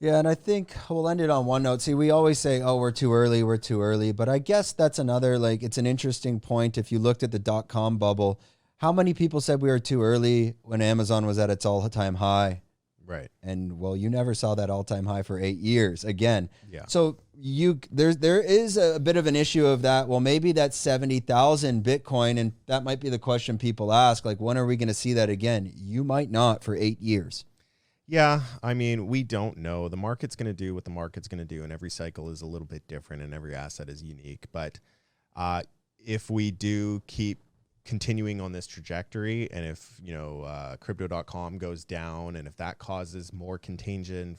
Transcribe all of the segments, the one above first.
Yeah, and I think we'll end it on one note. See, we always say, oh, we're too early. But I guess that's another, like, it's an interesting point. If you looked at the dot-com bubble, how many people said we were too early when Amazon was at its all-time high? Right. And, well, you never saw that all-time high for 8 years again. Yeah. So there is a bit of an issue of that. Well, maybe that's 70,000 Bitcoin, and that might be the question people ask, like, when are we going to see that again? You might not for 8 years. Yeah, I mean, we don't know. The market's going to do what the market's going to do, and every cycle is a little bit different, and every asset is unique. But if we do keep continuing on this trajectory, and if crypto.com goes down, and if that causes more contagion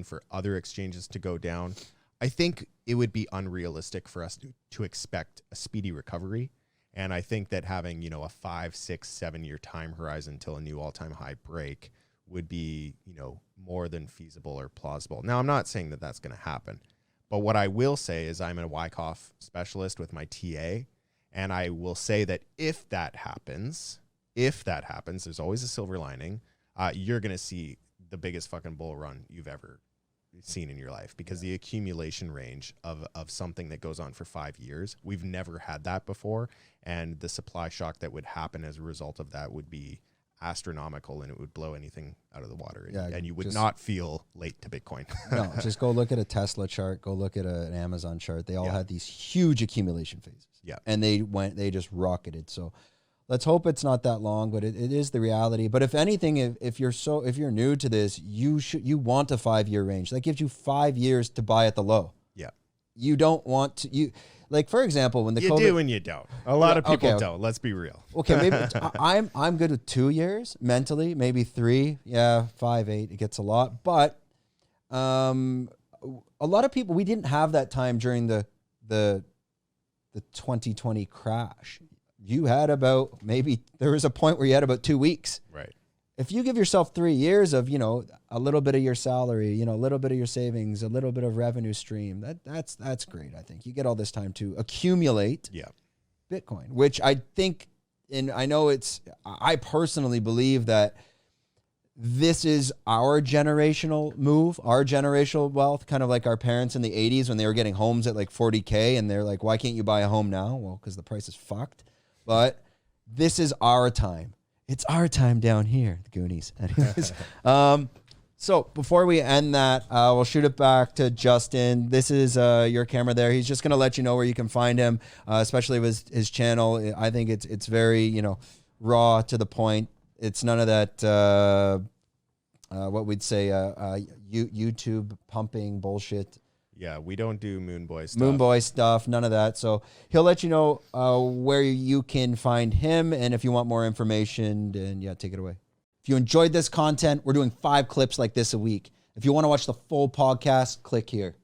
for other exchanges to go down, I think it would be unrealistic for us to expect a speedy recovery. And I think that having a 5, 6, 7 year time horizon till a new all-time high break would be, more than feasible or plausible. Now, I'm not saying that that's going to happen, but what I will say is I'm a Wyckoff specialist with my TA, and I will say that if that happens, there's always a silver lining. You're going to see the biggest fucking bull run you've ever seen in your life, because the accumulation range of something that goes on for 5 years, we've never had that before, and the supply shock that would happen as a result of that would be astronomical, and it would blow anything out of the water. Yeah, and you would not feel late to Bitcoin. No, just go look at a Tesla chart, go look at an Amazon chart. They all had these huge accumulation phases. Yeah. And they just rocketed. So let's hope it's not that long, but it is the reality. But if anything, if you're new to this, you want a 5 year range. That gives you 5 years to buy at the low. Yeah. You don't want to, like, for example, when the COVID... You do and you don't. A lot of people don't. Let's be real. Okay, maybe I'm good with 2 years mentally, maybe 3. Yeah, 5, 8, it gets a lot. But a lot of people, we didn't have that time during the 2020 crash. You had there was a point where you had about 2 weeks. Right. If you give yourself 3 years of, a little bit of your salary, a little bit of your savings, a little bit of revenue stream, that's great. I think you get all this time to accumulate Bitcoin, which I think, and I personally believe that this is our generational move, our generational wealth, kind of like our parents in the 80s when they were getting homes at like 40K and they're like, why can't you buy a home now? Well, because the price is fucked. But this is our time. It's our time down here, the Goonies. Anyways, so before we end that, we'll shoot it back to Justin. This is your camera there. He's just going to let you know where you can find him, especially with his channel. I think it's very, raw, to the point. It's none of that, what we'd say, YouTube pumping bullshit. Yeah, we don't do Moonboy stuff. Moonboy stuff, none of that. So he'll let you know where you can find him, and if you want more information, then take it away. If you enjoyed this content, we're doing 5 clips like this a week. If you want to watch the full podcast, click here.